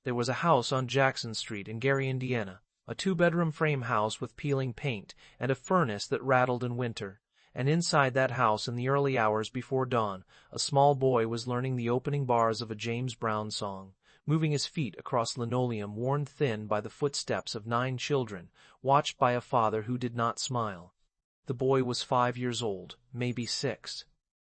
There was a house on Jackson Street in Gary, Indiana, a two-bedroom frame house with peeling paint and a furnace that rattled in winter. And inside that house in the early hours before dawn, a small boy was learning the opening bars of a James Brown song, moving his feet across linoleum worn thin by the footsteps of 9 children, watched by a father who did not smile. The boy was 5 years old, maybe 6.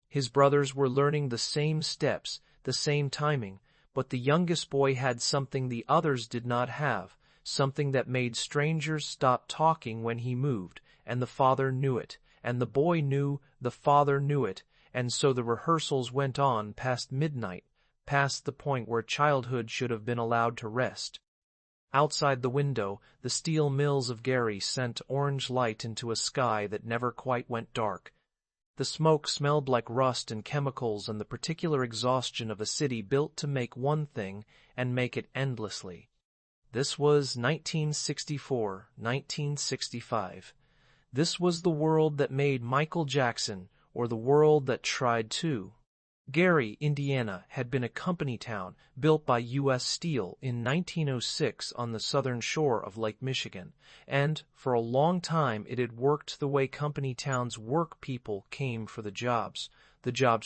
His brothers were learning the same steps, the same timing, but the youngest boy had something the others did not have, something that made strangers stop talking when he moved, and the father knew it, and the boy knew the father knew it, and so the rehearsals went on past midnight, past the point where childhood should have been allowed to rest. Outside the window, the steel mills of Gary sent orange light into a sky that never quite went dark. The smoke smelled like rust and chemicals and the particular exhaustion of a city built to make one thing and make it endlessly. This was 1964, 1965. This was the world that made Michael Jackson, or the world that tried to. Gary, Indiana, had been a company town built by U.S. Steel in 1906 on the southern shore of Lake Michigan, and for a long time it had worked the way company towns work. People came for the jobs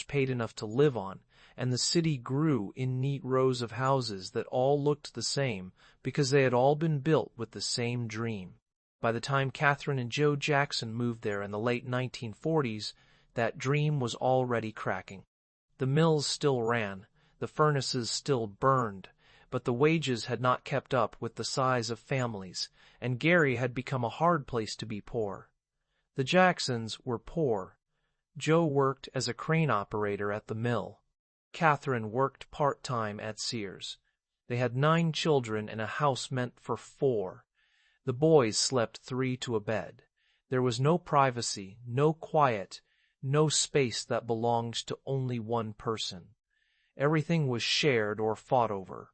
paid enough to live on, and the city grew in neat rows of houses that all looked the same because they had all been built with the same dream. By the time Catherine and Joe Jackson moved there in the late 1940s, that dream was already cracking. The mills still ran, the furnaces still burned, but the wages had not kept up with the size of families, and Gary had become a hard place to be poor. The Jacksons were poor. Joe worked as a crane operator at the mill. Catherine worked part-time at Sears. They had 9 children and a house meant for 4. The boys slept 3 to a bed. There was no privacy, no quiet, no space that belonged to only one person. Everything was shared or fought over.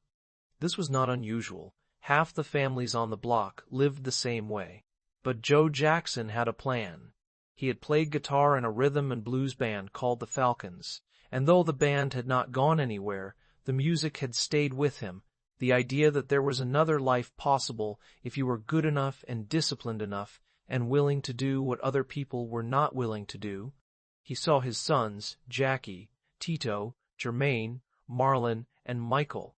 This was not unusual. Half the families on the block lived the same way. But Joe Jackson had a plan. He had played guitar in a rhythm and blues band called the Falcons, and though the band had not gone anywhere, the music had stayed with him, the idea that there was another life possible if you were good enough and disciplined enough and willing to do what other people were not willing to do. He saw his sons, Jackie, Tito, Jermaine, Marlon, and Michael,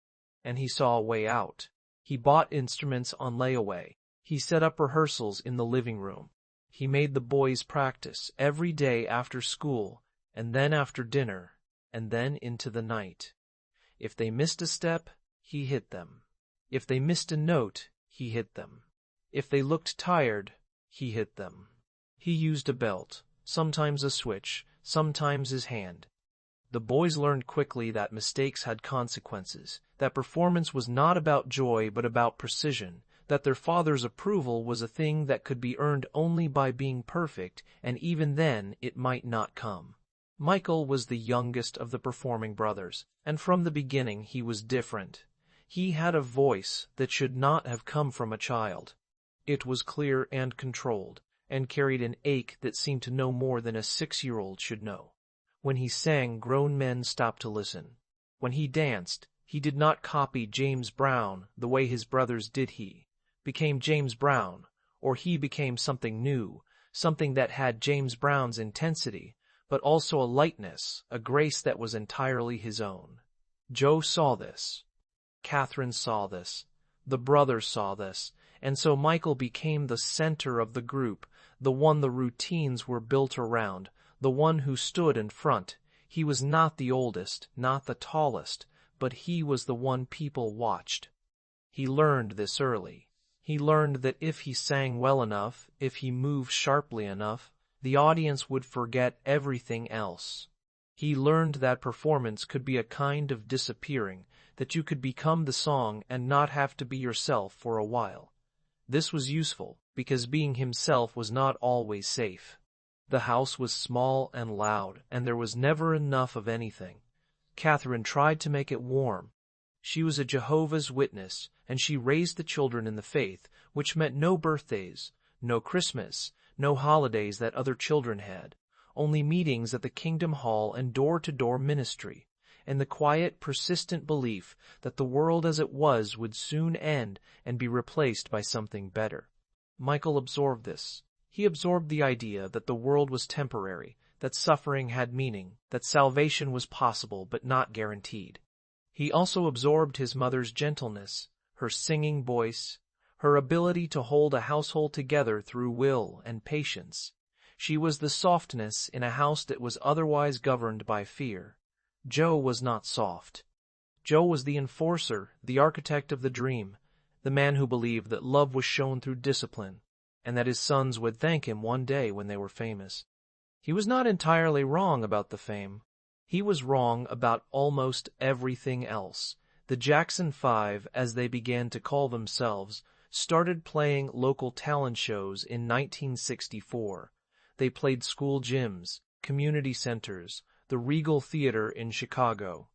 and he saw a way out. He bought instruments on layaway. He set up rehearsals in the living room. He made the boys practice every day after school, and then after dinner, and then into the night. If they missed a step, he hit them. If they missed a note, he hit them. If they looked tired, he hit them. He used a belt, sometimes a switch, sometimes his hand. The boys learned quickly that mistakes had consequences, that performance was not about joy but about precision, that their father's approval was a thing that could be earned only by being perfect, and even then it might not come. Michael was the youngest of the performing brothers, and from the beginning he was different. He had a voice that should not have come from a child. It was clear and controlled, and carried an ache that seemed to know more than a 6-year-old should know. When he sang, grown men stopped to listen. When he danced, he did not copy James Brown the way his brothers did. He became James Brown, or he became something new, something that had James Brown's intensity, but also a lightness, a grace that was entirely his own. Joe saw this. Catherine saw this. The brothers saw this, and so Michael became the center of the group, the one the routines were built around, the one who stood in front. He was not the oldest, not the tallest, but he was the one people watched. He learned this early. He learned that if he sang well enough, if he moved sharply enough, the audience would forget everything else. He learned that performance could be a kind of disappearing, that you could become the song and not have to be yourself for a while. This was useful, because being himself was not always safe. The house was small and loud, and there was never enough of anything. Catherine tried to make it warm. She was a Jehovah's Witness, and she raised the children in the faith, which meant no birthdays, no Christmas, no holidays that other children had, only meetings at the Kingdom Hall and door-to-door ministry. and the quiet, persistent belief that the world as it was would soon end and be replaced by something better. Michael absorbed this. He absorbed the idea that the world was temporary, that suffering had meaning, that salvation was possible but not guaranteed. He also absorbed his mother's gentleness, her singing voice, her ability to hold a household together through will and patience. She was the softness in a house that was otherwise governed by fear. Joe was not soft. Joe was the enforcer, the architect of the dream, the man who believed that love was shown through discipline, and that his sons would thank him one day when they were famous. He was not entirely wrong about the fame. He was wrong about almost everything else. The Jackson Five, as they began to call themselves, started playing local talent shows in 1964. They played school gyms, community centers, the Regal Theater in Chicago.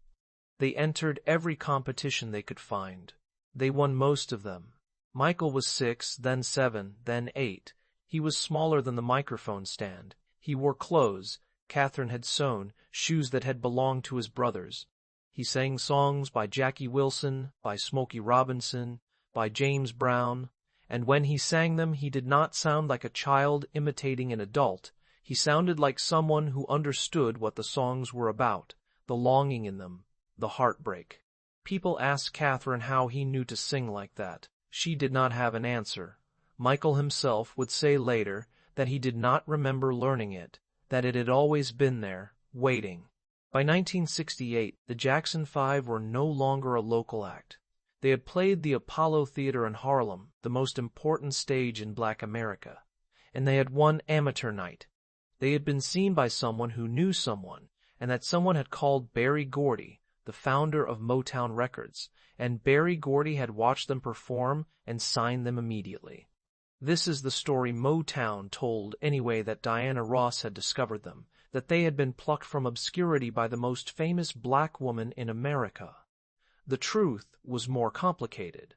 They entered every competition they could find. They won most of them. Michael was 6, then 7, then 8. He was smaller than the microphone stand. He wore clothes Catherine had sewn, shoes that had belonged to his brothers. He sang songs by Jackie Wilson, by Smokey Robinson, by James Brown, and when he sang them he did not sound like a child imitating an adult. He sounded like someone who understood what the songs were about, the longing in them, the heartbreak. People asked Catherine how he knew to sing like that. She did not have an answer. Michael himself would say later that he did not remember learning it, that it had always been there, waiting. By 1968, the Jackson Five were no longer a local act. They had played the Apollo Theater in Harlem, the most important stage in Black America, and they had won amateur night. They had been seen by someone who knew someone, and that someone had called Berry Gordy, the founder of Motown Records, and Berry Gordy had watched them perform and signed them immediately. This is the story Motown told anyway, that Diana Ross had discovered them, that they had been plucked from obscurity by the most famous black woman in America. The truth was more complicated.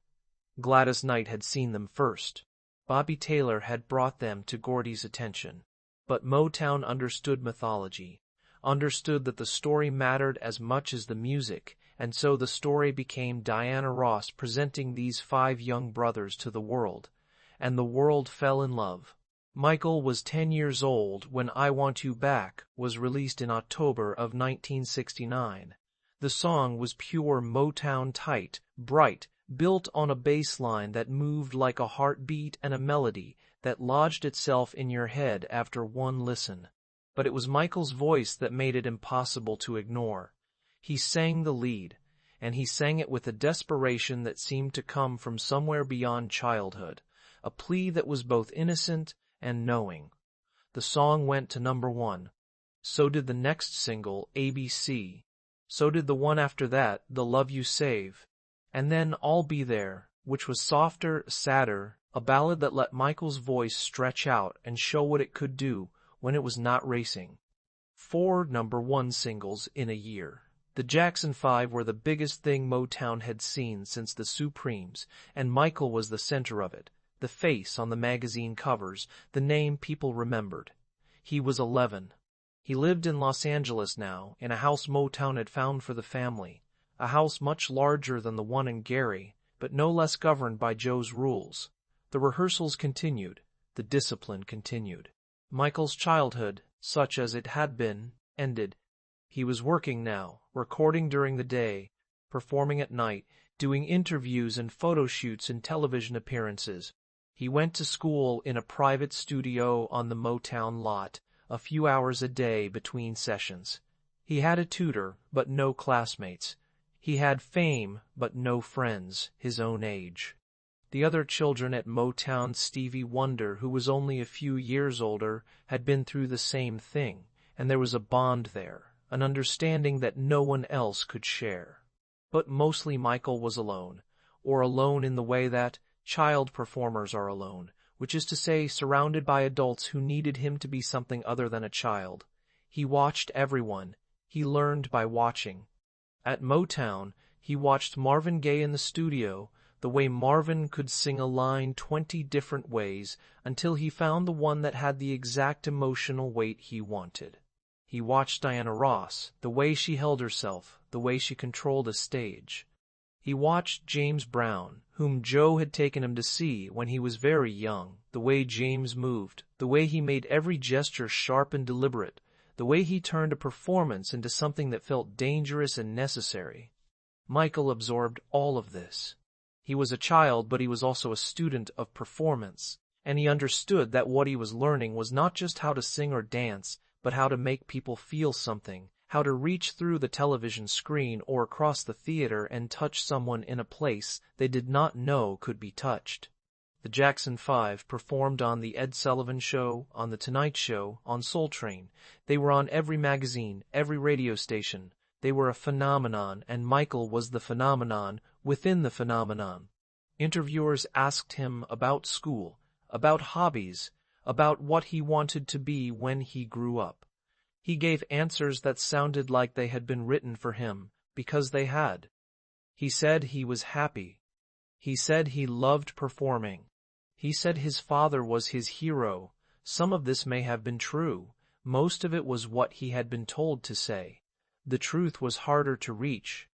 Gladys Knight had seen them first. Bobby Taylor had brought them to Gordy's attention. But Motown understood mythology, understood that the story mattered as much as the music, and so the story became Diana Ross presenting these 5 young brothers to the world, and the world fell in love. Michael was 10 years old when I Want You Back was released in October of 1969. The song was pure Motown, tight, bright, built on a bass line that moved like a heartbeat and a melody that lodged itself in your head after one listen. But it was Michael's voice that made it impossible to ignore. He sang the lead, and he sang it with a desperation that seemed to come from somewhere beyond childhood, a plea that was both innocent and knowing. The song went to number 1. So did the next single, ABC. So did the one after that, The Love You Save. And then I'll Be There, which was softer, sadder, a ballad that let Michael's voice stretch out and show what it could do when it was not racing. 4 number 1 singles in a year. The Jackson Five were the biggest thing Motown had seen since the Supremes, and Michael was the center of it, the face on the magazine covers, the name people remembered. He was 11. He lived in Los Angeles now, in a house Motown had found for the family, a house much larger than the one in Gary, but no less governed by Joe's rules. The rehearsals continued, the discipline continued. Michael's childhood, such as it had been, ended. He was working now, recording during the day, performing at night, doing interviews and photo shoots and television appearances. He went to school in a private studio on the Motown lot, a few hours a day between sessions. He had a tutor, but no classmates. He had fame, but no friends, his own age. The other children at Motown, Stevie Wonder, who was only a few years older, had been through the same thing, and there was a bond there, an understanding that no one else could share. But mostly Michael was alone, or alone in the way that child performers are alone, which is to say surrounded by adults who needed him to be something other than a child. He watched everyone. He learned by watching. At Motown, he watched Marvin Gaye in the studio, the way Marvin could sing a line 20 different ways until he found the one that had the exact emotional weight he wanted. He watched Diana Ross, the way she held herself, the way she controlled a stage. He watched James Brown, whom Joe had taken him to see when he was very young, the way James moved, the way he made every gesture sharp and deliberate, the way he turned a performance into something that felt dangerous and necessary. Michael absorbed all of this. He was a child, but he was also a student of performance, and he understood that what he was learning was not just how to sing or dance, but how to make people feel something, how to reach through the television screen or across the theater and touch someone in a place they did not know could be touched. The Jackson 5 performed on The Ed Sullivan Show, on The Tonight Show, on Soul Train. They were on every magazine, every radio station. They were a phenomenon, and Michael was the phenomenon within the phenomenon. Interviewers asked him about school, about hobbies, about what he wanted to be when he grew up. He gave answers that sounded like they had been written for him, because they had. He said he was happy. He said he loved performing. He said his father was his hero. Some of this may have been true. Most of it was what he had been told to say. The truth was harder to reach.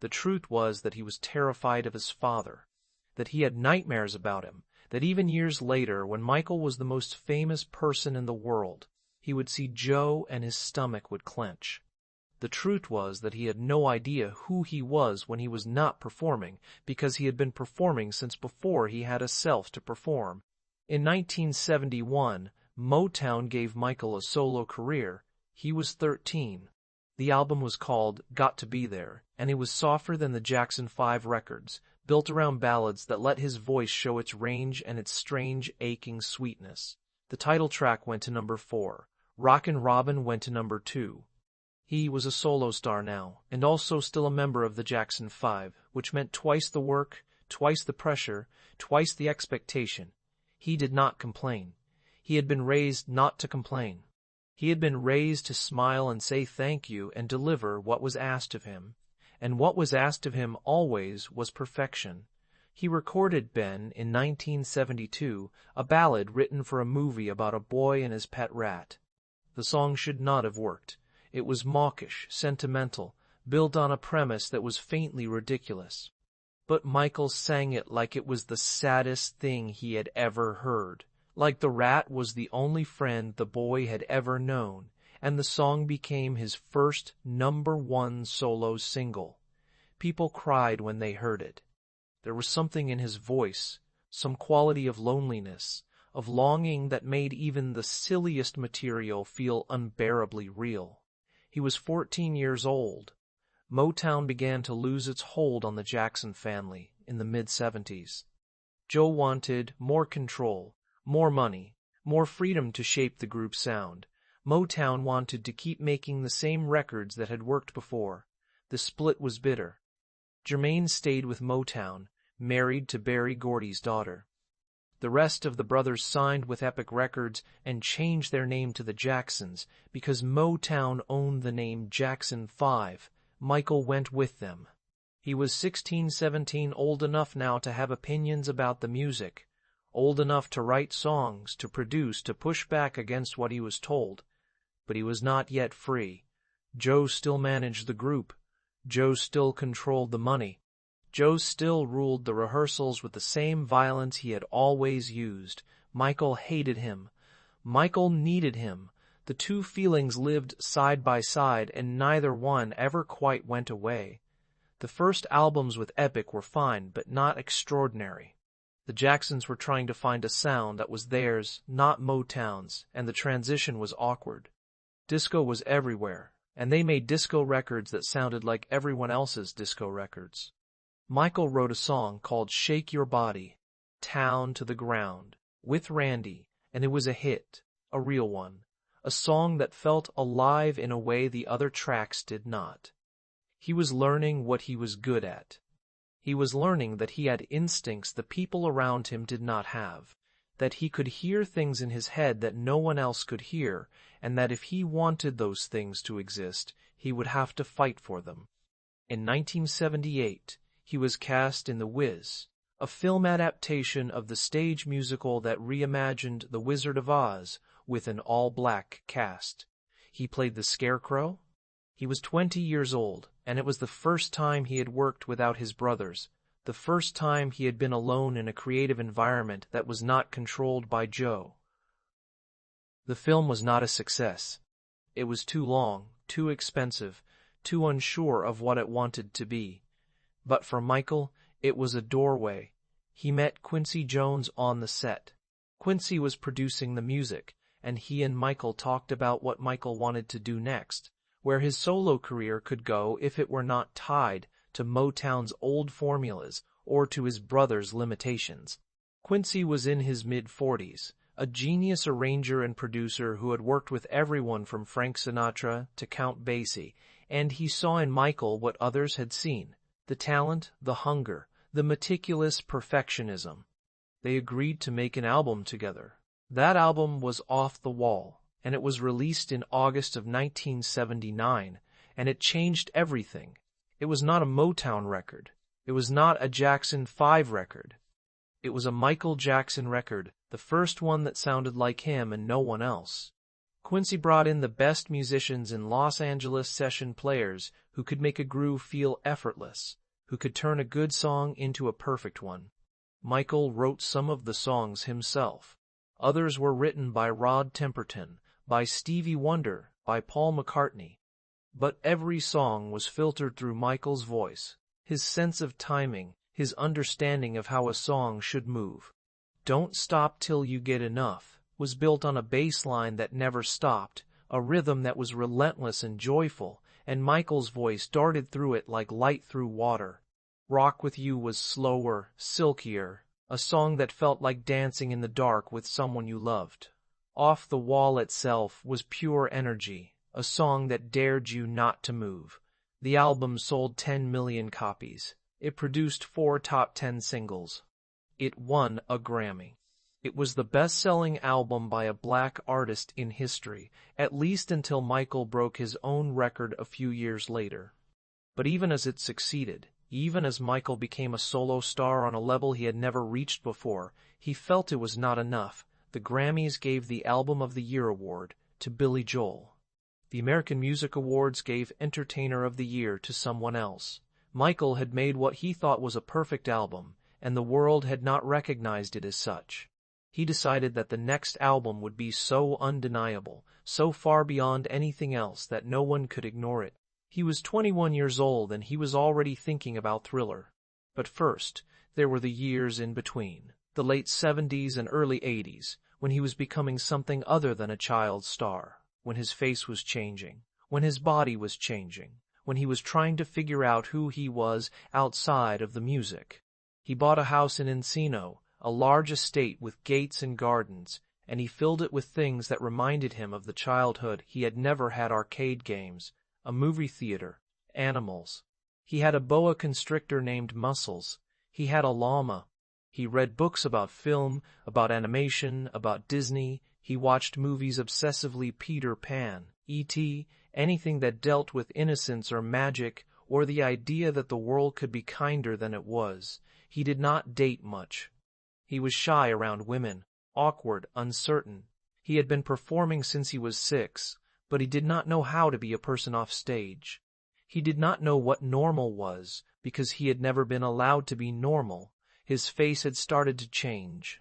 The truth was that he was terrified of his father, that he had nightmares about him, that even years later, when Michael was the most famous person in the world, he would see Joe and his stomach would clench. The truth was that he had no idea who he was when he was not performing, because he had been performing since before he had a self to perform. In 1971, Motown gave Michael a solo career. He was 13. The album was called Got to Be There, and it was softer than the Jackson 5 records, built around ballads that let his voice show its range and its strange, aching sweetness. The title track went to number 4. Rockin' Robin went to number 2. He was a solo star now, and also still a member of the Jackson 5, which meant twice the work, twice the pressure, twice the expectation. He did not complain. He had been raised not to complain. He had been raised to smile and say thank you and deliver what was asked of him. And what was asked of him always was perfection. He recorded Ben in 1972, a ballad written for a movie about a boy and his pet rat. The song should not have worked. It was mawkish, sentimental, built on a premise that was faintly ridiculous. But Michael sang it like it was the saddest thing he had ever heard, like the rat was the only friend the boy had ever known, and the song became his first #1 solo single. People cried when they heard it. There was something in his voice, some quality of loneliness, of longing that made even the silliest material feel unbearably real. He was 14 years old. Motown began to lose its hold on the Jackson family in the mid-70s. Joe wanted more control, more money, more freedom to shape the group's sound. Motown wanted to keep making the same records that had worked before. The split was bitter. Jermaine stayed with Motown, married to Berry Gordy's daughter. The rest of the brothers signed with Epic Records and changed their name to the Jacksons because Motown owned the name Jackson 5. Michael went with them. He was 16, 17, old enough now to have opinions about the music, old enough to write songs, to produce, to push back against what he was told. But he was not yet free. Joe still managed the group. Joe still controlled the money. Joe still ruled the rehearsals with the same violence he had always used. Michael hated him. Michael needed him. The two feelings lived side by side, and neither one ever quite went away. The first albums with Epic were fine, but not extraordinary. The Jacksons were trying to find a sound that was theirs, not Motown's, and the transition was awkward. Disco was everywhere, and they made disco records that sounded like everyone else's disco records. Michael wrote a song called Shake Your Body, Town to the Ground, with Randy, and it was a hit, a real one, a song that felt alive in a way the other tracks did not. He was learning what he was good at. He was learning that he had instincts the people around him did not have, that he could hear things in his head that no one else could hear, and that if he wanted those things to exist, he would have to fight for them. In 1978, he was cast in The Wiz, a film adaptation of the stage musical that reimagined The Wizard of Oz with an all-black cast. He played the scarecrow? He was 20 years old, and it was the first time he had worked without his brothers, the first time he had been alone in a creative environment that was not controlled by Joe. The film was not a success. It was too long, too expensive, too unsure of what it wanted to be. But for Michael, it was a doorway. He met Quincy Jones on the set. Quincy was producing the music, and he and Michael talked about what Michael wanted to do next, where his solo career could go if it were not tied to Motown's old formulas or to his brother's limitations. Quincy was in his mid-40s, a genius arranger and producer who had worked with everyone from Frank Sinatra to Count Basie, and he saw in Michael what others had seen: the talent, the hunger, the meticulous perfectionism. They agreed to make an album together. That album was Off the Wall, and it was released in August of 1979, and it changed everything. It was not a Motown record. It was not a Jackson 5 record. It was a Michael Jackson record, the first one that sounded like him and no one else. Quincy brought in the best musicians in Los Angeles, session players who could make a groove feel effortless, who could turn a good song into a perfect one. Michael wrote some of the songs himself. Others were written by Rod Temperton, by Stevie Wonder, by Paul McCartney. But every song was filtered through Michael's voice, his sense of timing, his understanding of how a song should move. Don't Stop Till You Get Enough was built on a bass line that never stopped, a rhythm that was relentless and joyful, and Michael's voice darted through it like light through water. Rock With You was slower, silkier, a song that felt like dancing in the dark with someone you loved. Off the Wall itself was pure energy, a song that dared you not to move. The album sold 10 million copies. It produced 4 top 10 singles. It won a Grammy. It was the best-selling album by a black artist in history, at least until Michael broke his own record a few years later. But even as it succeeded, even as Michael became a solo star on a level he had never reached before, he felt it was not enough. The Grammys gave the Album of the Year award to Billy Joel. The American Music Awards gave Entertainer of the Year to someone else. Michael had made what he thought was a perfect album, and the world had not recognized it as such. He decided that the next album would be so undeniable, so far beyond anything else that no one could ignore it. He was 21 years old and he was already thinking about Thriller. But first, there were the years in between, the late 70s and early 80s, when he was becoming something other than a child star, when his face was changing, when his body was changing, when he was trying to figure out who he was outside of the music. He bought a house in Encino, a large estate with gates and gardens, and he filled it with things that reminded him of the childhood he had never had: arcade games, a movie theater, animals. He had a boa constrictor named Muscles. He had a llama. He read books about film, about animation, about Disney. He watched movies obsessively: Peter Pan, E.T., anything that dealt with innocence or magic or the idea that the world could be kinder than it was. He did not date much. He was shy around women, awkward, uncertain. He had been performing since he was 6, but he did not know how to be a person off stage. He did not know what normal was because he had never been allowed to be normal. His face had started to change.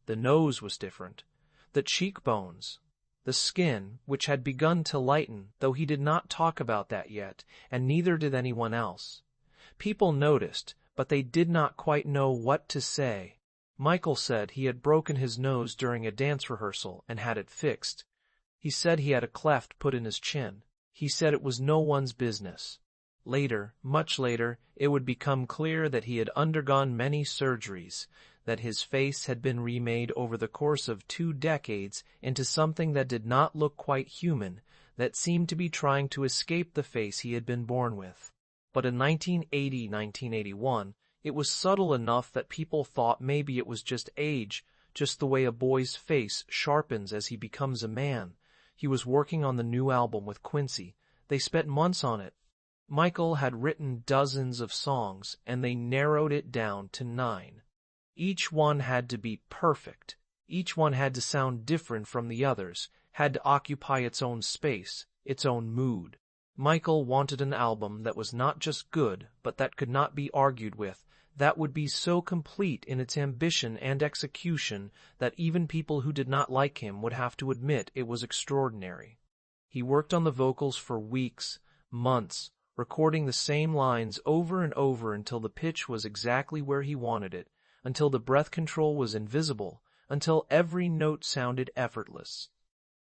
The nose was different. The cheekbones. The skin, which had begun to lighten, though he did not talk about that yet, and neither did anyone else. People noticed, but they did not quite know what to say. Michael said he had broken his nose during a dance rehearsal and had it fixed. He said he had a cleft put in his chin. He said it was no one's business. Later, much later, it would become clear that he had undergone many surgeries, that his face had been remade over the course of 2 decades into something that did not look quite human, that seemed to be trying to escape the face he had been born with. But in 1980-1981, it was subtle enough that people thought maybe it was just age, just the way a boy's face sharpens as he becomes a man. He was working on the new album with Quincy. They spent months on it. Michael had written dozens of songs, and they narrowed it down to 9. Each one had to be perfect. Each one had to sound different from the others, had to occupy its own space. its own mood. Michael wanted an album that was not just good, but that could not be argued with, that would be so complete in its ambition and execution that even people who did not like him would have to admit it was extraordinary. He worked on the vocals for weeks, months, recording the same lines over and over until the pitch was exactly where he wanted it, until the breath control was invisible, until every note sounded effortless.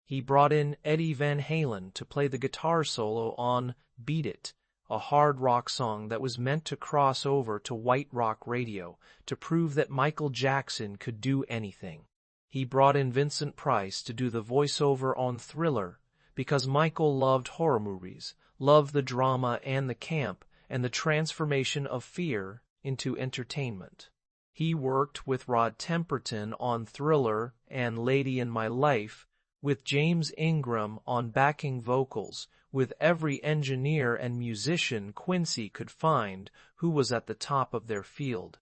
He brought in Eddie Van Halen to play the guitar solo on Beat It, a hard rock song that was meant to cross over to white rock radio to prove that Michael Jackson could do anything. He brought in Vincent Price to do the voiceover on Thriller because Michael loved horror movies, loved the drama and the camp, and the transformation of fear into entertainment. He worked with Rod Temperton on Thriller and Lady in My Life, with James Ingram on backing vocals, with every engineer and musician Quincy could find who was at the top of their field.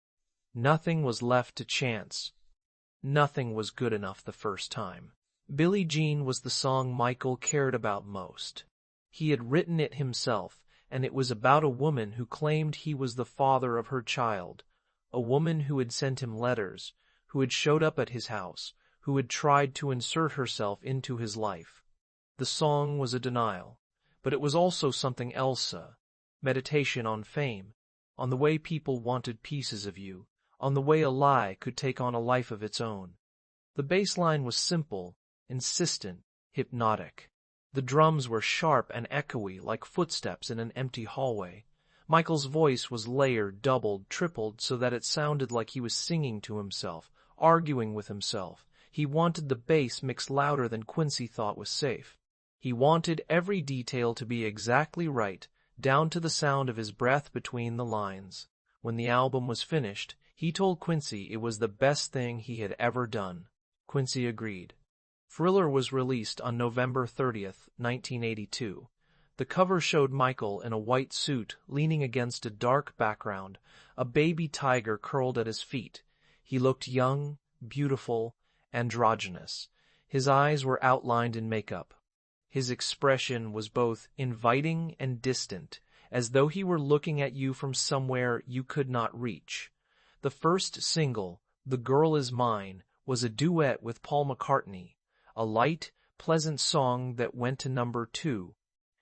Nothing was left to chance. Nothing was good enough the first time. Billie Jean was the song Michael cared about most. He had written it himself, and it was about a woman who claimed he was the father of her child, a woman who had sent him letters, who had showed up at his house, who had tried to insert herself into his life. The song was a denial, but it was also something else, meditation on fame, on the way people wanted pieces of you, on the way a lie could take on a life of its own. The bass line was simple, insistent, hypnotic. The drums were sharp and echoey like footsteps in an empty hallway. Michael's voice was layered, doubled, tripled so that it sounded like he was singing to himself, arguing with himself. He wanted the bass mixed louder than Quincy thought was safe. He wanted every detail to be exactly right, down to the sound of his breath between the lines. When the album was finished, he told Quincy it was the best thing he had ever done. Quincy agreed. Thriller was released on November 30th, 1982. The cover showed Michael in a white suit leaning against a dark background, a baby tiger curled at his feet. He looked young, beautiful, androgynous. His eyes were outlined in makeup. His expression was both inviting and distant, as though he were looking at you from somewhere you could not reach. The first single, The Girl Is Mine, was a duet with Paul McCartney, a light, pleasant song that went to number 2.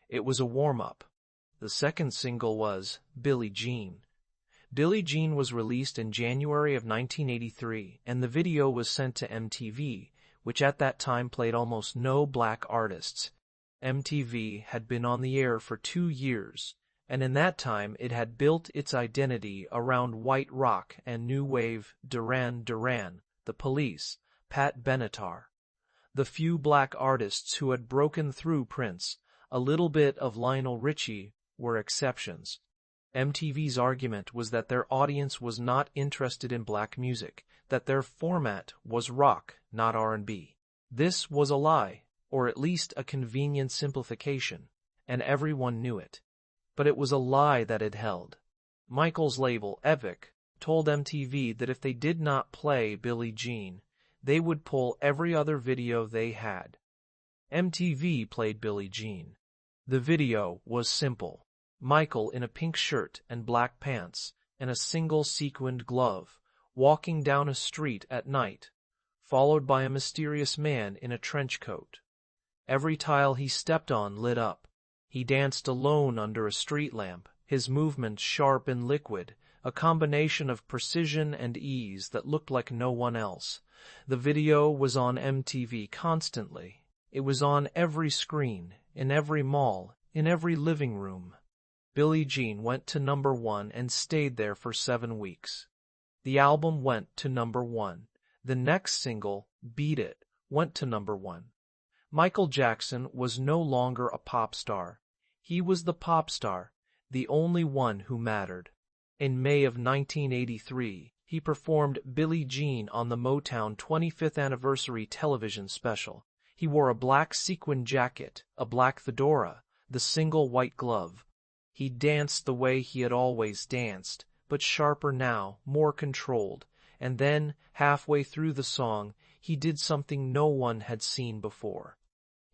It was a warm-up. The second single was Billie Jean. Billie Jean was released in January of 1983, and the video was sent to MTV, which at that time played almost no black artists. MTV had been on the air for 2 years, and in that time it had built its identity around white rock and new wave Duran Duran, The Police, Pat Benatar. The few black artists who had broken through Prince, a little bit of Lionel Richie, were exceptions. MTV's argument was that their audience was not interested in black music, that their format was rock, not R&B. This was a lie, or at least a convenient simplification, and everyone knew it. But it was a lie that had held. Michael's label, Epic, told MTV that if they did not play Billie Jean, they would pull every other video they had. MTV played Billie Jean. The video was simple. Michael in a pink shirt and black pants and a single sequined glove, walking down a street at night, followed by a mysterious man in a trench coat. Every tile he stepped on lit up. He danced alone under a street lamp, his movements sharp and liquid, a combination of precision and ease that looked like no one else. The video was on MTV constantly. It was on every screen, in every mall, in every living room. Billie Jean went to number 1 and stayed there for 7 weeks. The album went to number 1. The next single, Beat It, went to number 1. Michael Jackson was no longer a pop star. He was the pop star, the only one who mattered. In May of 1983, he performed Billie Jean on the Motown 25th anniversary television special. He wore a black sequin jacket, a black fedora, the single white glove. He danced the way he had always danced, but sharper now, more controlled. And then, halfway through the song, he did something no one had seen before.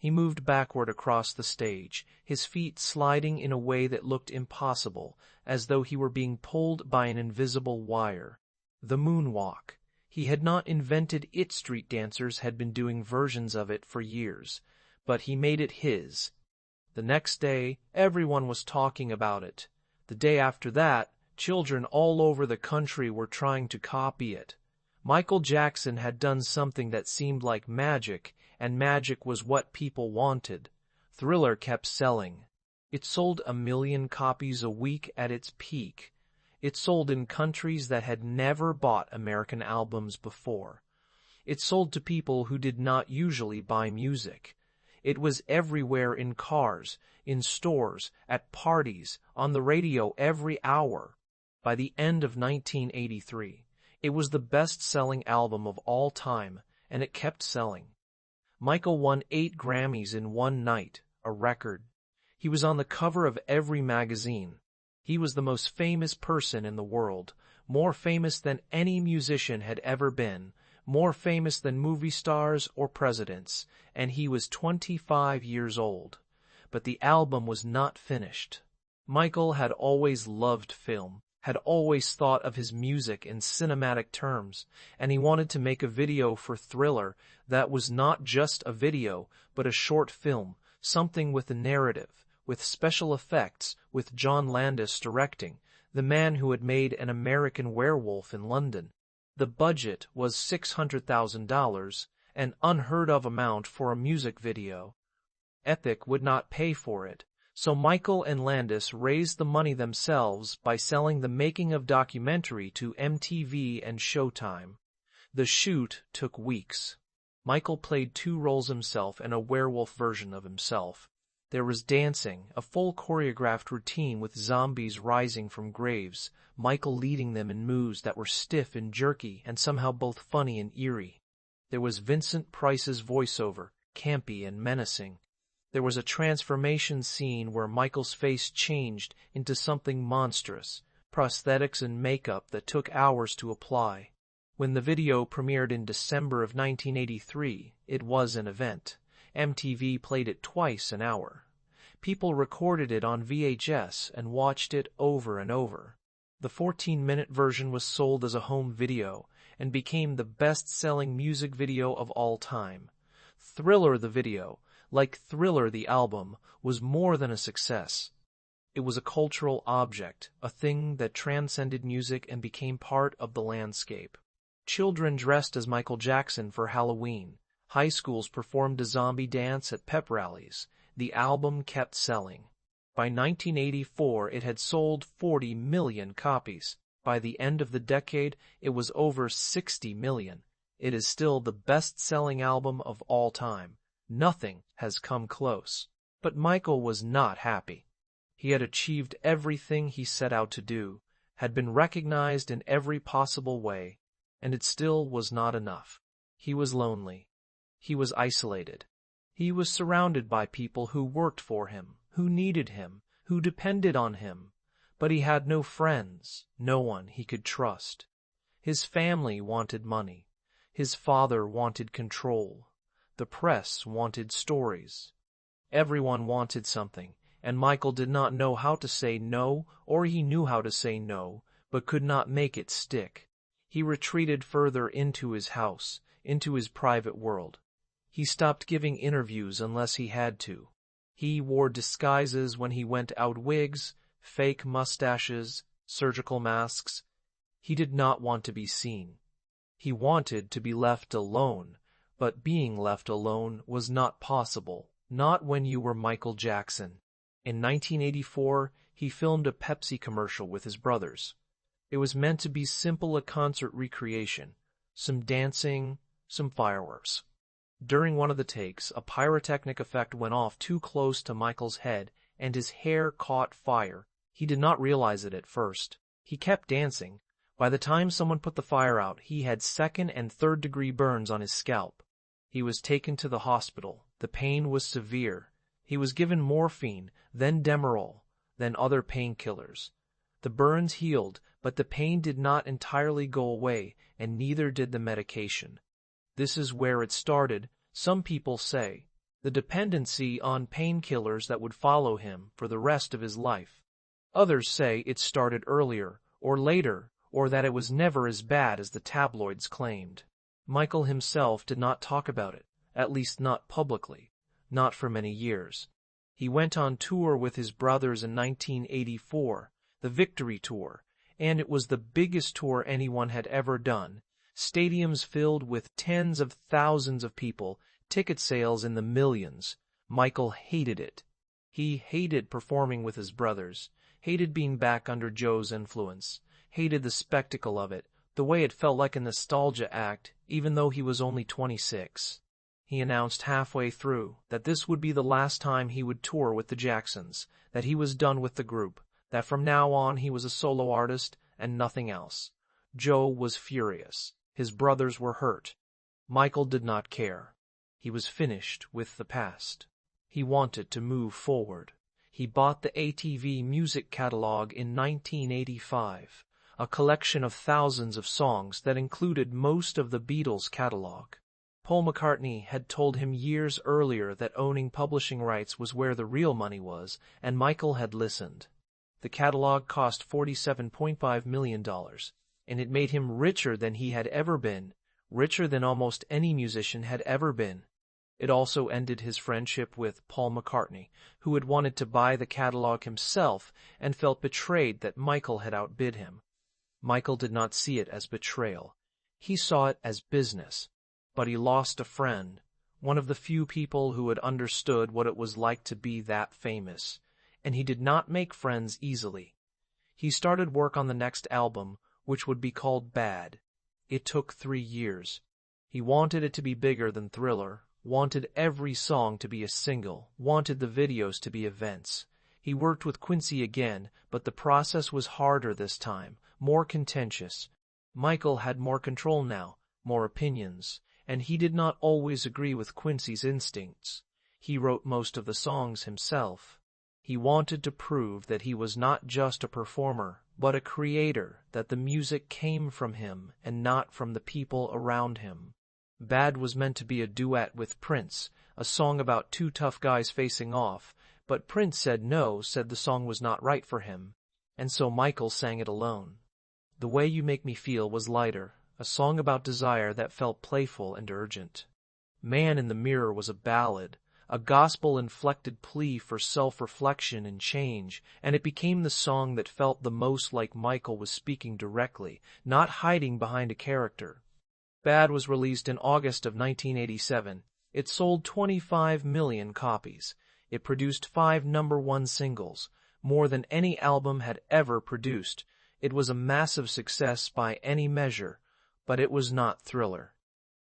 He moved backward across the stage, his feet sliding in a way that looked impossible, as though he were being pulled by an invisible wire. The moonwalk. He had not invented it, street dancers had been doing versions of it for years, but he made it his. The next day, everyone was talking about it. The day after that, children all over the country were trying to copy it. Michael Jackson had done something that seemed like magic, and magic was what people wanted. Thriller kept selling. It sold 1 million copies a week at its peak. It sold in countries that had never bought American albums before. It sold to people who did not usually buy music. It was everywhere, in cars, in stores, at parties, on the radio every hour. By the end of 1983, it was the best-selling album of all time, and it kept selling. Michael won 8 Grammys in one night, a record. He was on the cover of every magazine. He was the most famous person in the world, more famous than any musician had ever been, more famous than movie stars or presidents, and he was 25 years old. But the album was not finished. Michael had always loved film, had always thought of his music in cinematic terms, and he wanted to make a video for Thriller that was not just a video, but a short film, something with a narrative, with special effects, with John Landis directing, the man who had made An American Werewolf in London. The budget was $600,000, an unheard-of amount for a music video. Epic would not pay for it, so Michael and Landis raised the money themselves by selling the making-of documentary to MTV and Showtime. The shoot took weeks. Michael played 2 roles himself and a werewolf version of himself. There was dancing, a full choreographed routine with zombies rising from graves, Michael leading them in moves that were stiff and jerky and somehow both funny and eerie. There was Vincent Price's voiceover, campy and menacing. There was a transformation scene where Michael's face changed into something monstrous, prosthetics and makeup that took hours to apply. When the video premiered in December of 1983, it was an event. MTV played it twice an hour. People recorded it on VHS and watched it over and over. The 14-minute version was sold as a home video and became the best-selling music video of all time. Thriller the video, like Thriller the album, was more than a success. It was a cultural object, a thing that transcended music and became part of the landscape. Children dressed as Michael Jackson for Halloween. High schools performed a zombie dance at pep rallies. The album kept selling. By 1984, it had sold 40 million copies. By the end of the decade, it was over 60 million. It is still the best-selling album of all time. Nothing has come close. But Michael was not happy. He had achieved everything he set out to do, had been recognized in every possible way, and it still was not enough. He was lonely. He was isolated. He was surrounded by people who worked for him, who needed him, who depended on him, but he had no friends, no one he could trust. His family wanted money. His father wanted control. The press wanted stories. Everyone wanted something, and Michael did not know how to say no, or he knew how to say no, but could not make it stick. He retreated further into his house, into his private world. He stopped giving interviews unless he had to. He wore disguises when he went out, wigs, fake mustaches, surgical masks. He did not want to be seen. He wanted to be left alone, but being left alone was not possible, not when you were Michael Jackson. In 1984, he filmed a Pepsi commercial with his brothers. It was meant to be simple, a concert recreation, some dancing, some fireworks. During one of the takes, a pyrotechnic effect went off too close to Michael's head, and his hair caught fire. He did not realize it at first. He kept dancing. By the time someone put the fire out, he had 2nd and 3rd-degree burns on his scalp. He was taken to the hospital. The pain was severe. He was given morphine, then Demerol, then other painkillers. The burns healed, but the pain did not entirely go away, and neither did the medication. This is where it started, some people say. the dependency on painkillers that would follow him for the rest of his life. Others say it started earlier, or later, or that it was never as bad as the tabloids claimed. Michael himself did not talk about it, at least not publicly, not for many years. He went on tour with his brothers in 1984, the Victory Tour, and it was the biggest tour anyone had ever done. Stadiums filled with tens of thousands of people, ticket sales in the millions. Michael hated it. He hated performing with his brothers, hated being back under Joe's influence, hated the spectacle of it, the way it felt like a nostalgia act, even though he was only 26. He announced halfway through that this would be the last time he would tour with the Jacksons, that he was done with the group, that from now on he was a solo artist and nothing else. Joe was furious. His brothers were hurt. Michael did not care. He was finished with the past. He wanted to move forward. He bought the ATV music catalog in 1985, a collection of thousands of songs that included most of the Beatles' catalog. Paul McCartney had told him years earlier that owning publishing rights was where the real money was, and Michael had listened. The catalog cost $47.5 million, and it made him richer than he had ever been, richer than almost any musician had ever been. It also ended his friendship with Paul McCartney, who had wanted to buy the catalog himself and felt betrayed that Michael had outbid him. Michael did not see it as betrayal. He saw it as business. But he lost a friend, one of the few people who had understood what it was like to be that famous, and he did not make friends easily. He started work on the next album, which would be called Bad. It took 3 years. He wanted it to be bigger than Thriller, wanted every song to be a single, wanted the videos to be events. He worked with Quincy again, but the process was harder this time, more contentious. Michael had more control now, more opinions, and he did not always agree with Quincy's instincts. He wrote most of the songs himself. He wanted to prove that he was not just a performer, but a creator, that the music came from him and not from the people around him. Bad was meant to be a duet with Prince, a song about 2 tough guys facing off, but Prince said no, said the song was not right for him, and so Michael sang it alone. The Way You Make Me Feel was lighter, a song about desire that felt playful and urgent. Man in the Mirror was a ballad, a gospel-inflected plea for self-reflection and change, and it became the song that felt the most like Michael was speaking directly, not hiding behind a character. Bad was released in August of 1987. It sold 25 million copies. It produced 5 #1 singles, more than any album had ever produced. It was a massive success by any measure, but it was not Thriller.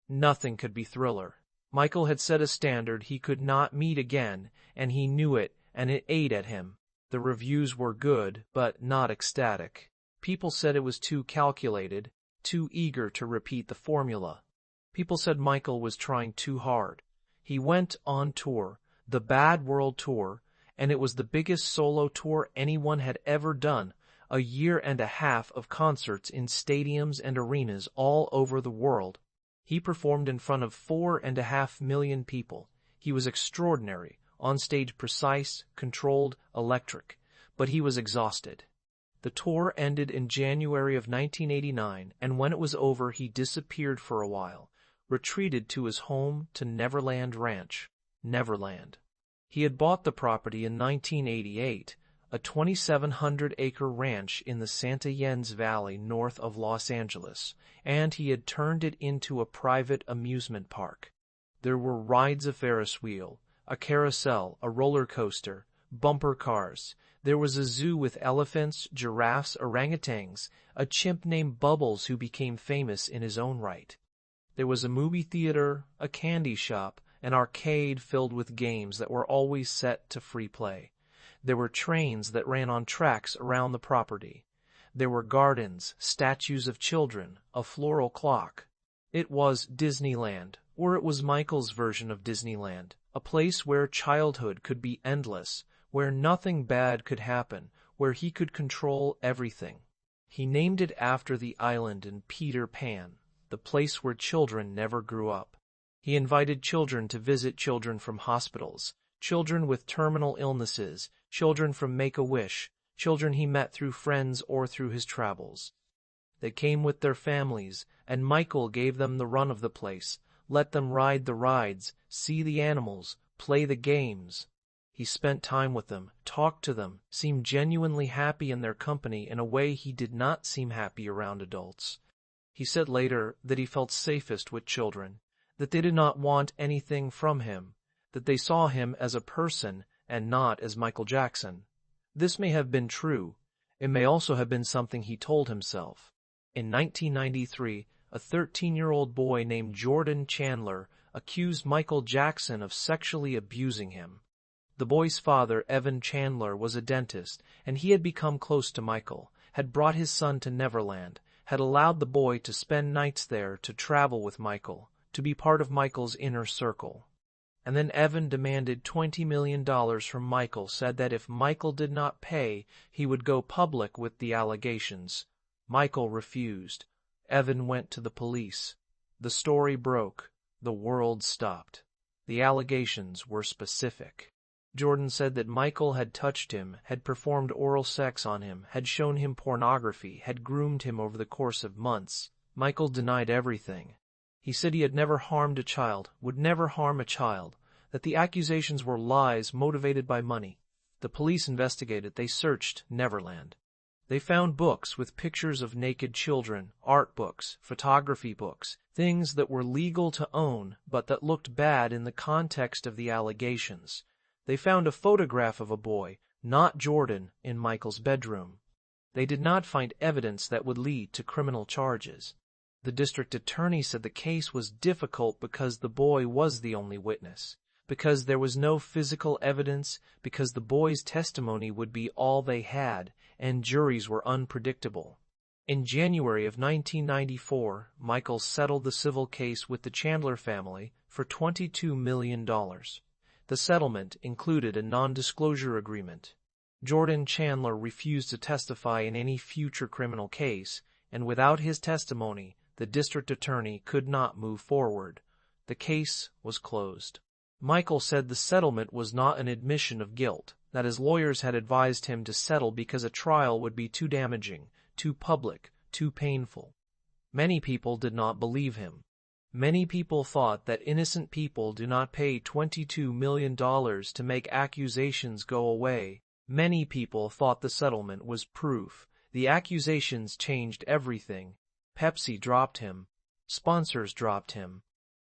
Nothing could be Thriller. Michael had set a standard he could not meet again, and he knew it, and it ate at him. The reviews were good, but not ecstatic. People said it was too calculated, too eager to repeat the formula. People said Michael was trying too hard. He went on tour, the Bad World Tour, and it was the biggest solo tour anyone had ever done, a 1.5 years of concerts in stadiums and arenas all over the world. He performed in front of 4.5 million people. He was extraordinary, on stage precise, controlled, electric, but he was exhausted. The tour ended in January of 1989, and when it was over he disappeared for a while, retreated to his home to Neverland Ranch, Neverland. He had bought the property in 1988, a 2,700-acre ranch in the Santa Ynez Valley north of Los Angeles, and he had turned it into a private amusement park. There were rides of Ferris wheel, a carousel, a roller coaster, bumper cars. There was a zoo with elephants, giraffes, orangutans, a chimp named Bubbles who became famous in his own right. There was a movie theater, a candy shop, an arcade filled with games that were always set to free play. There were trains that ran on tracks around the property. There were gardens, statues of children, a floral clock. It was Disneyland, or it was Michael's version of Disneyland, a place where childhood could be endless, where nothing bad could happen, where he could control everything. He named it after the island in Peter Pan, the place where children never grew up. He invited children to visit children from hospitals, children with terminal illnesses, children from Make-A-Wish, children he met through friends or through his travels. They came with their families, and Michael gave them the run of the place, let them ride the rides, see the animals, play the games. He spent time with them, talked to them, seemed genuinely happy in their company in a way he did not seem happy around adults. He said later that he felt safest with children, that they did not want anything from him, that they saw him as a person and not as Michael Jackson. This may have been true. It may also have been something he told himself. In 1993, a 13-year-old boy named Jordan Chandler accused Michael Jackson of sexually abusing him. The boy's father, Evan Chandler, was a dentist, and he had become close to Michael, had brought his son to Neverland, had allowed the boy to spend nights there, to travel with Michael, to be part of Michael's inner circle. And then Evan demanded $20 million from Michael, said that if Michael did not pay, he would go public with the allegations. Michael refused. Evan went to the police. The story broke. The world stopped. The allegations were specific. Jordan said that Michael had touched him, had performed oral sex on him, had shown him pornography, had groomed him over the course of months. Michael denied everything. He said he had never harmed a child, would never harm a child, that the accusations were lies motivated by money. The police investigated. They searched Neverland. They found books with pictures of naked children, art books, photography books, things that were legal to own but that looked bad in the context of the allegations. They found a photograph of a boy, not Jordan, in Michael's bedroom. They did not find evidence that would lead to criminal charges. The district attorney said the case was difficult because the boy was the only witness, because there was no physical evidence, because the boy's testimony would be all they had, and juries were unpredictable. In January of 1994, Michael settled the civil case with the Chandler family for $22 million. The settlement included a non-disclosure agreement. Jordan Chandler refused to testify in any future criminal case, and without his testimony, the district attorney could not move forward. The case was closed. Michael said the settlement was not an admission of guilt, that his lawyers had advised him to settle because a trial would be too damaging, too public, too painful. Many people did not believe him. Many people thought that innocent people do not pay $22 million to make accusations go away. Many people thought the settlement was proof. The accusations changed everything. Pepsi dropped him. Sponsors dropped him.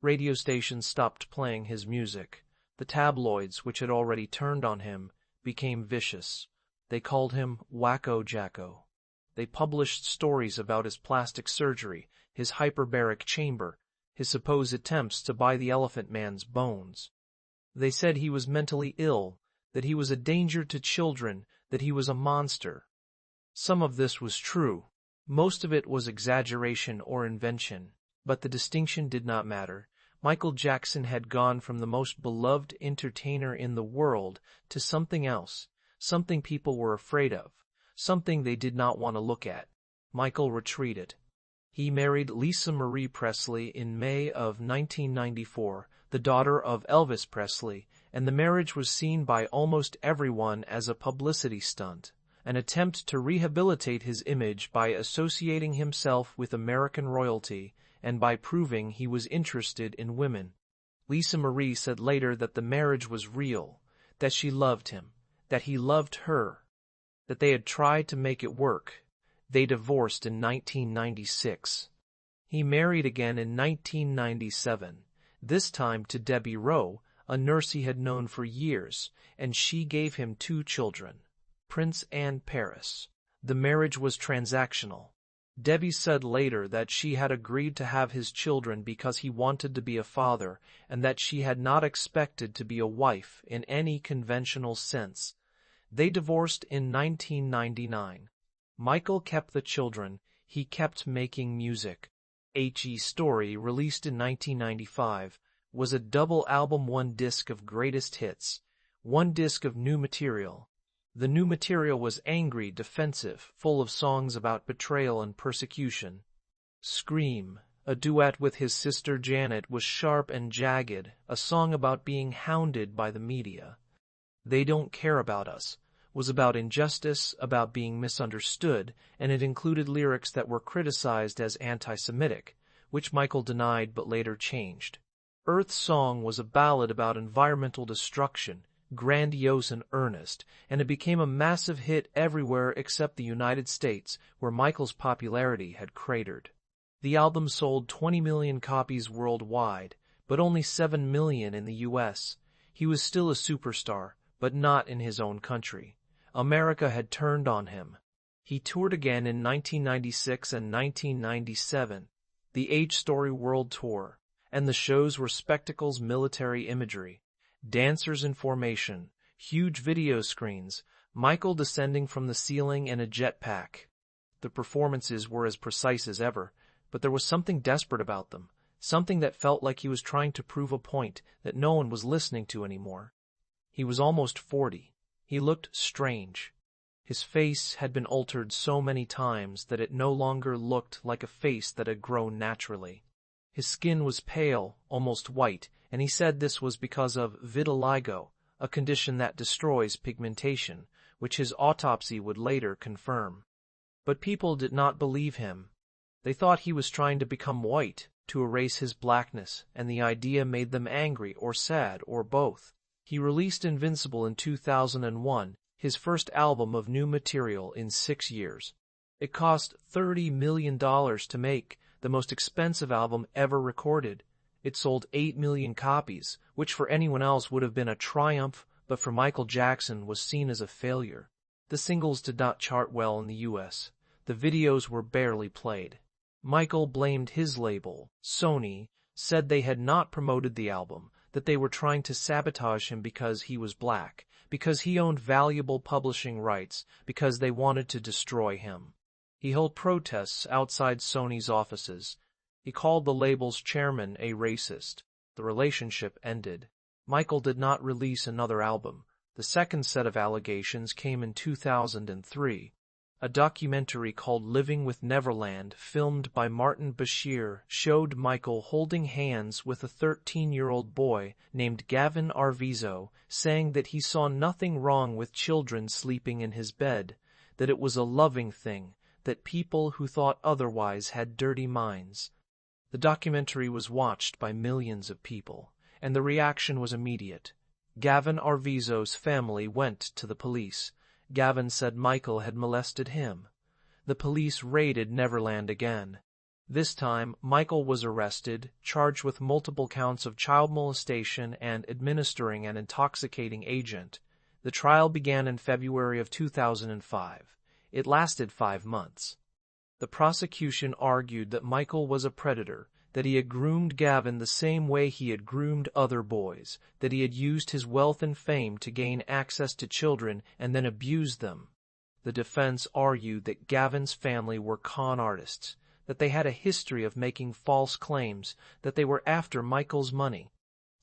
Radio stations stopped playing his music. The tabloids, which had already turned on him, became vicious. They called him Wacko Jacko. They published stories about his plastic surgery, his hyperbaric chamber, his supposed attempts to buy the Elephant Man's bones. They said he was mentally ill, that he was a danger to children, that he was a monster. Some of this was true. Most of it was exaggeration or invention, but the distinction did not matter. Michael Jackson had gone from the most beloved entertainer in the world to something else, something people were afraid of, something they did not want to look at. Michael retreated. He married Lisa Marie Presley in May of 1994, the daughter of Elvis Presley, and the marriage was seen by almost everyone as a publicity stunt, an attempt to rehabilitate his image by associating himself with American royalty and by proving he was interested in women. Lisa Marie said later that the marriage was real, that she loved him, that he loved her, that they had tried to make it work. They divorced in 1996. He married again in 1997, this time to Debbie Rowe, a nurse he had known for years, and she gave him 2 children, Prince and Paris. The marriage was transactional. Debbie said later that she had agreed to have his children because he wanted to be a father, and that she had not expected to be a wife in any conventional sense. They divorced in 1999. Michael kept the children. He kept making music. H.E. Story, released in 1995, was a double album, 1 disc of greatest hits, 1 disc of new material. The new material was angry, defensive, full of songs about betrayal and persecution. Scream, A duet with his sister Janet was sharp and jagged, a song about being hounded by the media. They Don't Care About Us was about injustice, about being misunderstood, and it included lyrics that were criticized as anti-Semitic, which Michael denied but later changed. Earth Song was a ballad about environmental destruction, grandiose and earnest, and it became a massive hit everywhere except the United States, where Michael's popularity had cratered. The album sold 20 million copies worldwide, but only 7 million in the US. He was still a superstar, but not in his own country. America had turned on him. He toured again in 1996 and 1997, the H-Story World Tour, and the shows were spectacles, military imagery, dancers in formation, huge video screens, Michael descending from the ceiling in a jetpack. The performances were as precise as ever, but there was something desperate about them, something that felt like he was trying to prove a point that no one was listening to anymore. He was almost 40. He looked strange. His face had been altered so many times that it no longer looked like a face that had grown naturally. His skin was pale, almost white, and he said this was because of vitiligo, a condition that destroys pigmentation, which his autopsy would later confirm. But people did not believe him. They thought he was trying to become white, to erase his blackness, and the idea made them angry or sad or both. He released Invincible in 2001, his first album of new material in 6 years. It cost $30 million to make, the most expensive album ever recorded. It sold 8 million copies, which for anyone else would have been a triumph, but for Michael Jackson was seen as a failure. The singles did not chart well in the US. The videos were barely played. Michael blamed his label, Sony, said they had not promoted the album, that they were trying to sabotage him because he was black, because he owned valuable publishing rights, because they wanted to destroy him. He held protests outside Sony's offices. He called the label's chairman a racist. The relationship ended. Michael did not release another album. The second set of allegations came in 2003. A documentary called Living with Neverland, filmed by Martin Bashir, showed Michael holding hands with a 13-year-old boy named Gavin Arvizo, saying that he saw nothing wrong with children sleeping in his bed, that it was a loving thing, that people who thought otherwise had dirty minds. The documentary was watched by millions of people, and the reaction was immediate. Gavin Arvizo's family went to the police. Gavin said Michael had molested him. The police raided Neverland again. This time, Michael was arrested, charged with multiple counts of child molestation and administering an intoxicating agent. The trial began in February of 2005. It lasted 5 months. The prosecution argued that Michael was a predator, that he had groomed Gavin the same way he had groomed other boys, that he had used his wealth and fame to gain access to children and then abused them. The defense argued that Gavin's family were con artists, that they had a history of making false claims, that they were after Michael's money.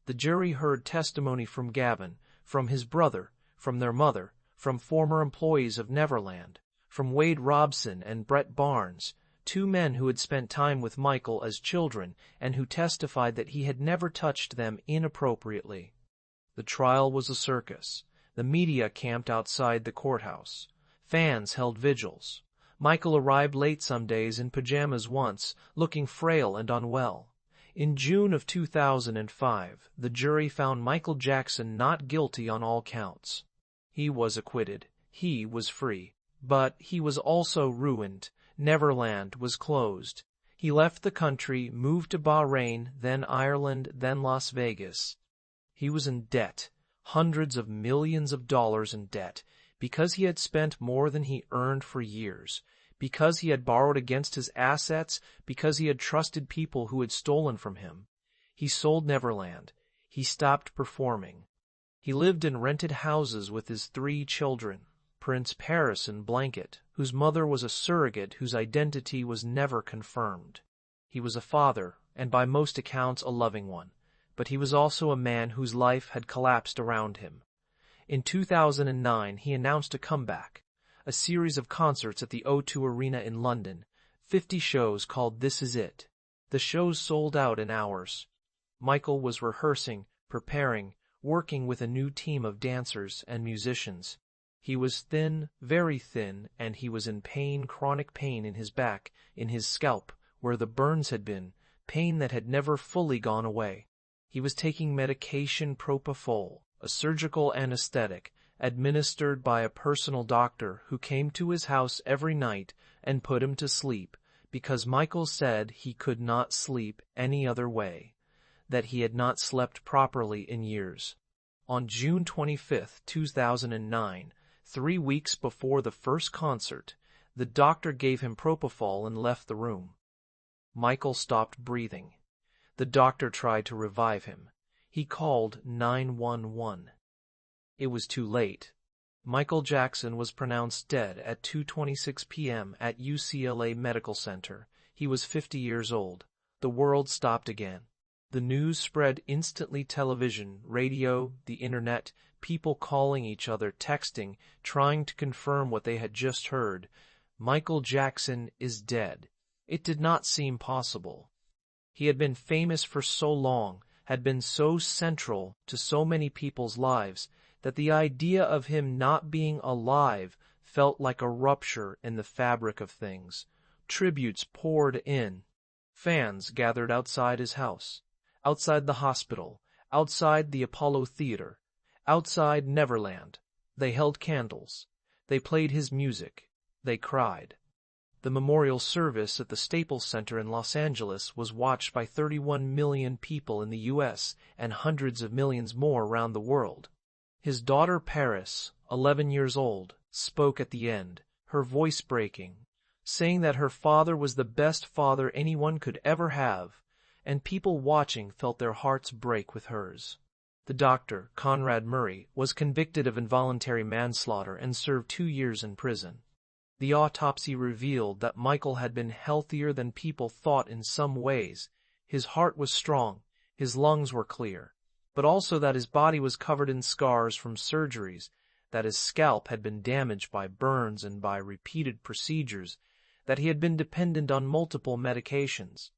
The jury heard testimony from Gavin, from his brother, from their mother, from former employees of Neverland, from Wade Robson and Brett Barnes, 2 men who had spent time with Michael as children and who testified that he had never touched them inappropriately. The trial was a circus. The media camped outside the courthouse. Fans held vigils. Michael arrived late some days in pajamas once, looking frail and unwell. In June of 2005, the jury found Michael Jackson not guilty on all counts. He was acquitted. He was free. But he was also ruined. Neverland was closed. He left the country, moved to Bahrain, then Ireland, then Las Vegas. He was in debt, hundreds of millions of dollars in debt, because he had spent more than he earned for years, because he had borrowed against his assets, because he had trusted people who had stolen from him. He sold Neverland. He stopped performing. He lived in rented houses with his 3 children. Prince Paris and Blanket, whose mother was a surrogate whose identity was never confirmed. He was a father, and by most accounts a loving one, but he was also a man whose life had collapsed around him. In 2009, he announced a comeback, a series of concerts at the O2 Arena in London, 50 shows called This Is It. The shows sold out in hours. Michael was rehearsing, preparing, working with a new team of dancers and musicians. He was thin, very thin, and he was in pain, chronic pain in his back, in his scalp, where the burns had been, pain that had never fully gone away. He was taking medication propofol, a surgical anesthetic, administered by a personal doctor who came to his house every night and put him to sleep, because Michael said he could not sleep any other way, that he had not slept properly in years. On June 25, 2009, 3 weeks before the first concert, the doctor gave him propofol and left the room. Michael stopped breathing. The doctor tried to revive him. He called 911. It was too late. Michael Jackson was pronounced dead at 2:26 p.m. at UCLA Medical Center. He was 50 years old. The world stopped again. The news spread instantly: television, radio, the internet, people calling each other, texting, trying to confirm what they had just heard. Michael Jackson is dead. It did not seem possible. He had been famous for so long, had been so central to so many people's lives, that the idea of him not being alive felt like a rupture in the fabric of things. Tributes poured in. Fans gathered outside his house, outside the hospital, outside the Apollo Theater, outside Neverland. They held candles. They played his music. They cried. The memorial service at the Staples Center in Los Angeles was watched by 31 million people in the U.S. and hundreds of millions more around the world. His daughter Paris, 11 years old, spoke at the end, her voice breaking, saying that her father was the best father anyone could ever have, and people watching felt their hearts break with hers. The doctor, Conrad Murray, was convicted of involuntary manslaughter and served 2 years in prison. The autopsy revealed that Michael had been healthier than people thought in some ways. His heart was strong, his lungs were clear, but also that his body was covered in scars from surgeries, that his scalp had been damaged by burns and by repeated procedures, that he had been dependent on multiple medications.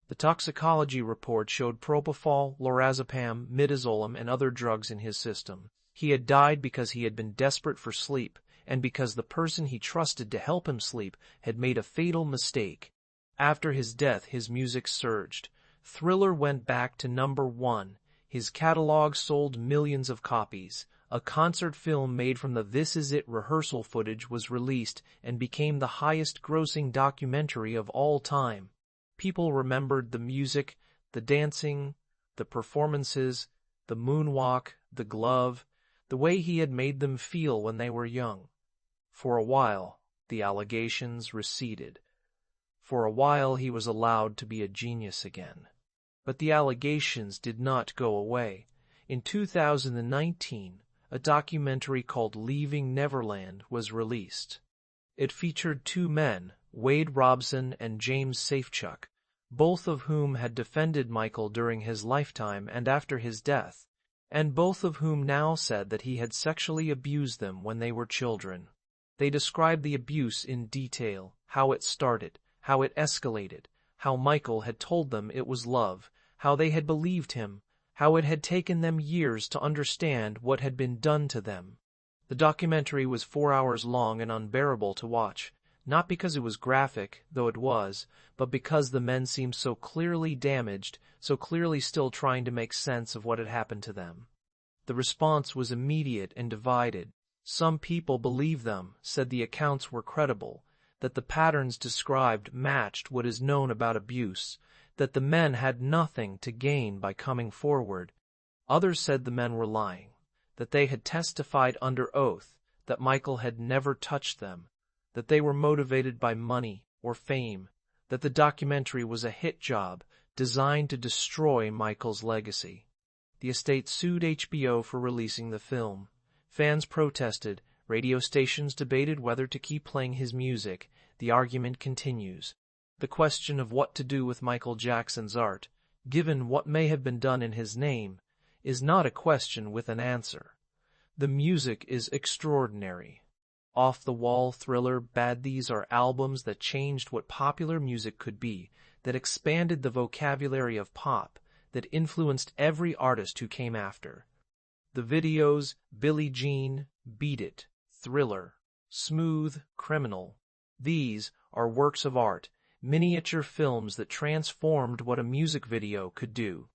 The toxicology report showed propofol, lorazepam, midazolam, and other drugs in his system. He had died because he had been desperate for sleep, and because the person he trusted to help him sleep had made a fatal mistake. After his death, his music surged. Thriller went back to #1. His catalog sold millions of copies. A concert film made from the This Is It rehearsal footage was released and became the highest-grossing documentary of all time. People remembered the music, the dancing, the performances, the moonwalk, the glove, the way he had made them feel when they were young. For a while, the allegations receded. For a while, he was allowed to be a genius again. But the allegations did not go away. In 2019, a documentary called Leaving Neverland was released. It featured 2 men, Wade Robson and James Safechuck, both of whom had defended Michael during his lifetime and after his death, and both of whom now said that he had sexually abused them when they were children. They described the abuse in detail, how it started, how it escalated, how Michael had told them it was love, how they had believed him, how it had taken them years to understand what had been done to them. The documentary was 4 hours long and unbearable to watch, not because it was graphic, though it was, but because the men seemed so clearly damaged, so clearly still trying to make sense of what had happened to them. The response was immediate and divided. Some people believed them, said the accounts were credible, that the patterns described matched what is known about abuse, that the men had nothing to gain by coming forward. Others said the men were lying, that they had testified under oath, that Michael had never touched them, that they were motivated by money or fame, that the documentary was a hit job designed to destroy Michael's legacy. The estate sued HBO for releasing the film. Fans protested, radio stations debated whether to keep playing his music. The argument continues. The question of what to do with Michael Jackson's art, given what may have been done in his name, is not a question with an answer. The music is extraordinary. Off the Wall, Thriller, Bad, these are albums that changed what popular music could be. that expanded the vocabulary of pop, that influenced every artist who came after. The videos, Billie Jean, Beat It, Thriller, Smooth, Criminal. These are works of art, miniature films that transformed what a music video could do.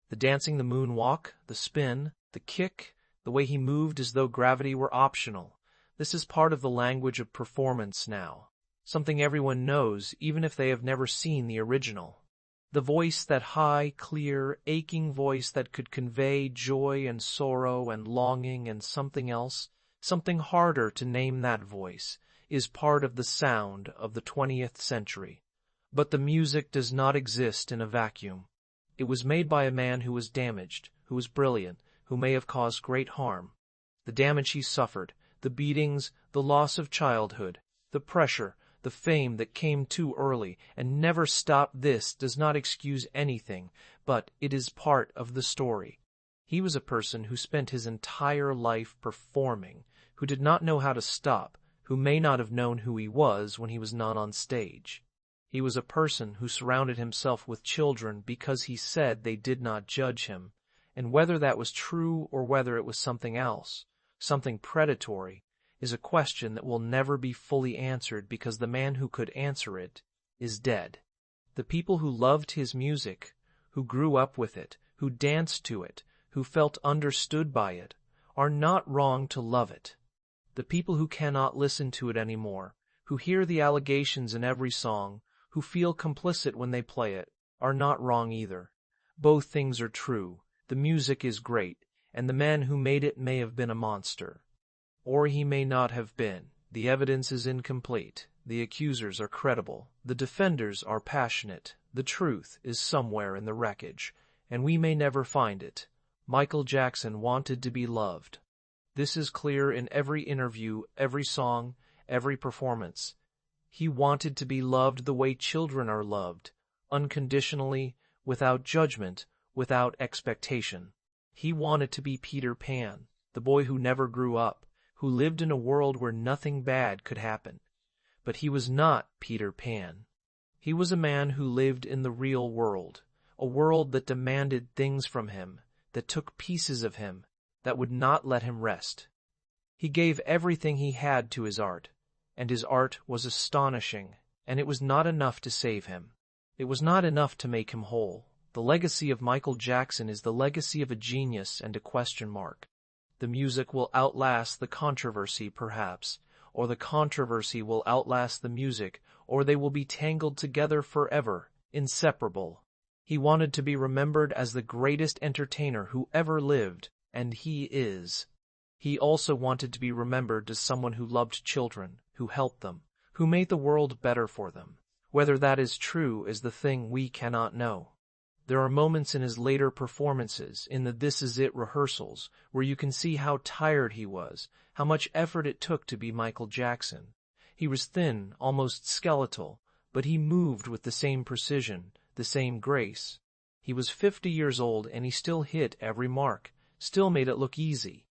The dancing, the moonwalk, the spin, the kick, the way he moved as though gravity were optional. This is part of the language of performance now. Something everyone knows, even if they have never seen the original. The voice, that high, clear, aching voice that could convey joy and sorrow and longing and something else, something harder to name that voice, is part of the sound of the 20th century. But the music does not exist in a vacuum. It was made by a man who was damaged, who was brilliant, who may have caused great harm. The damage he suffered, the beatings, the loss of childhood, the pressure, the fame that came too early and never stopped, this does not excuse anything, but it is part of the story. He was a person who spent his entire life performing, who did not know how to stop, who may not have known who he was when he was not on stage. He was a person who surrounded himself with children because he said they did not judge him, and whether that was true or whether it was something else, something predatory, is a question that will never be fully answered because the man who could answer it is dead. The people who loved his music, who grew up with it, who danced to it, who felt understood by it, are not wrong to love it. The people who cannot listen to it anymore, who hear the allegations in every song, who feel complicit when they play it, are not wrong either. Both things are true. The music is great, and the man who made it may have been a monster. Or he may not have been. The evidence is incomplete. The accusers are credible. The defenders are passionate. The truth is somewhere in the wreckage, and we may never find it. Michael Jackson wanted to be loved. This is clear in every interview, every song, every performance. He wanted to be loved the way children are loved, unconditionally, without judgment, without expectation. He wanted to be Peter Pan, the boy who never grew up, who lived in a world where nothing bad could happen. But he was not Peter Pan. He was a man who lived in the real world, a world that demanded things from him, that took pieces of him, that would not let him rest. He gave everything he had to his art, and his art was astonishing, and it was not enough to save him. It was not enough to make him whole. The legacy of Michael Jackson is the legacy of a genius and a question mark. The music will outlast the controversy, perhaps, or the controversy will outlast the music, or they will be tangled together forever, inseparable. He wanted to be remembered as the greatest entertainer who ever lived, and he is. He also wanted to be remembered as someone who loved children, who helped them, who made the world better for them. Whether that is true is the thing we cannot know. There are moments in his later performances, in the This Is It rehearsals, where you can see how tired he was, how much effort it took to be Michael Jackson. He was thin, almost skeletal, but he moved with the same precision, the same grace. He was 50 years old and he still hit every mark, still made it look easy.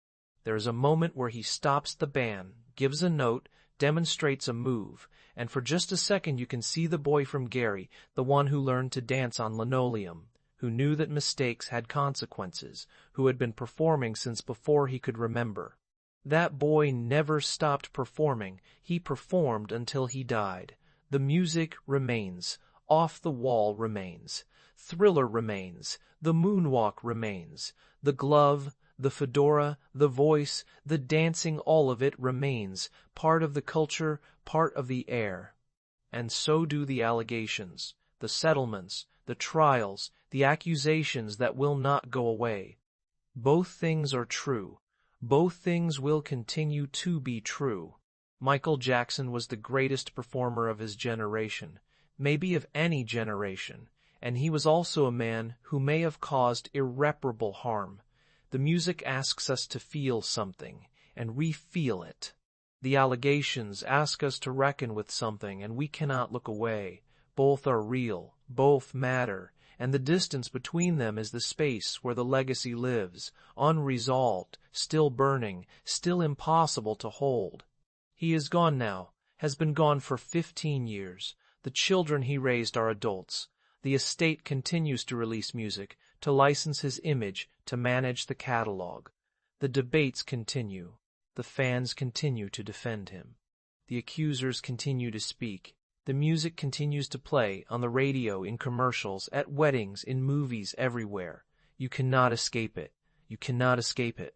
There is a moment where he stops the band, gives a note, demonstrates a move, and for just a second you can see the boy from Gary, the one who learned to dance on linoleum, who knew that mistakes had consequences, who had been performing since before he could remember. That boy never stopped performing. He performed until he died. The music remains. Off the Wall remains. Thriller remains. The Moonwalk remains. The glove, the fedora, the voice, the dancing, all of it remains, part of the culture, part of the air. And so do the allegations, the settlements, the trials, the accusations that will not go away. Both things are true. Both things will continue to be true. Michael Jackson was the greatest performer of his generation, maybe of any generation, and he was also a man who may have caused irreparable harm. The music asks us to feel something, and we feel it. The allegations ask us to reckon with something, and we cannot look away. Both are real, both matter, and the distance between them is the space where the legacy lives, unresolved, still burning, still impossible to hold. He is gone now, has been gone for 15 years. The children he raised are adults. The estate continues to release music, to license his image, to manage the catalog. The debates continue. The fans continue to defend him. The accusers continue to speak. The music continues to play on the radio, in commercials, at weddings, in movies, everywhere. You cannot escape it. You cannot escape it.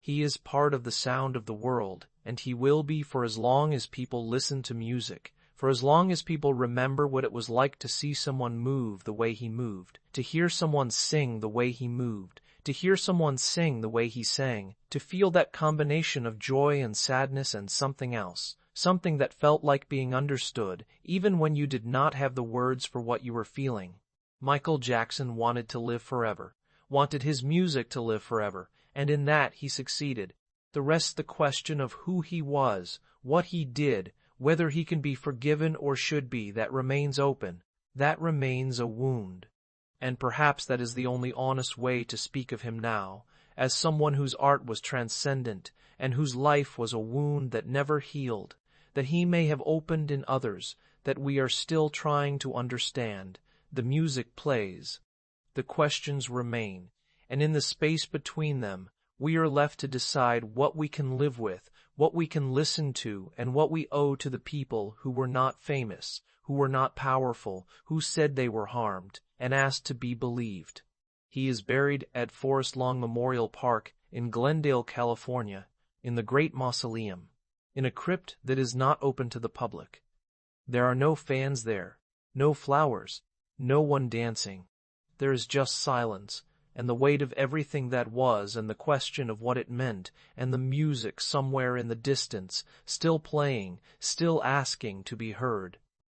He is part of the sound of the world, and he will be for as long as people listen to music, for as long as people remember what it was like to see someone move the way he moved, to hear someone sing the way he moved, to hear someone sing the way he sang, to feel that combination of joy and sadness and something else, something that felt like being understood, even when you did not have the words for what you were feeling. Michael Jackson wanted to live forever, wanted his music to live forever, and in that he succeeded. The rest the question of who he was, what he did, whether he can be forgiven or should be, that remains open, that remains a wound. And perhaps that is the only honest way to speak of him now, as someone whose art was transcendent, and whose life was a wound that never healed, that he may have opened in others, that we are still trying to understand. The music plays. The questions remain, and in the space between them, we are left to decide what we can live with, what we can listen to, and what we owe to the people who were not famous, who were not powerful, who said they were harmed, and asked to be believed. He is buried at Forest Lawn Memorial Park in Glendale, California, in the Great Mausoleum, in a crypt that is not open to the public. There are no fans there, no flowers, no one dancing. There is just silence, and the weight of everything that was, and the question of what it meant, and the music somewhere in the distance, still playing, still asking to be heard.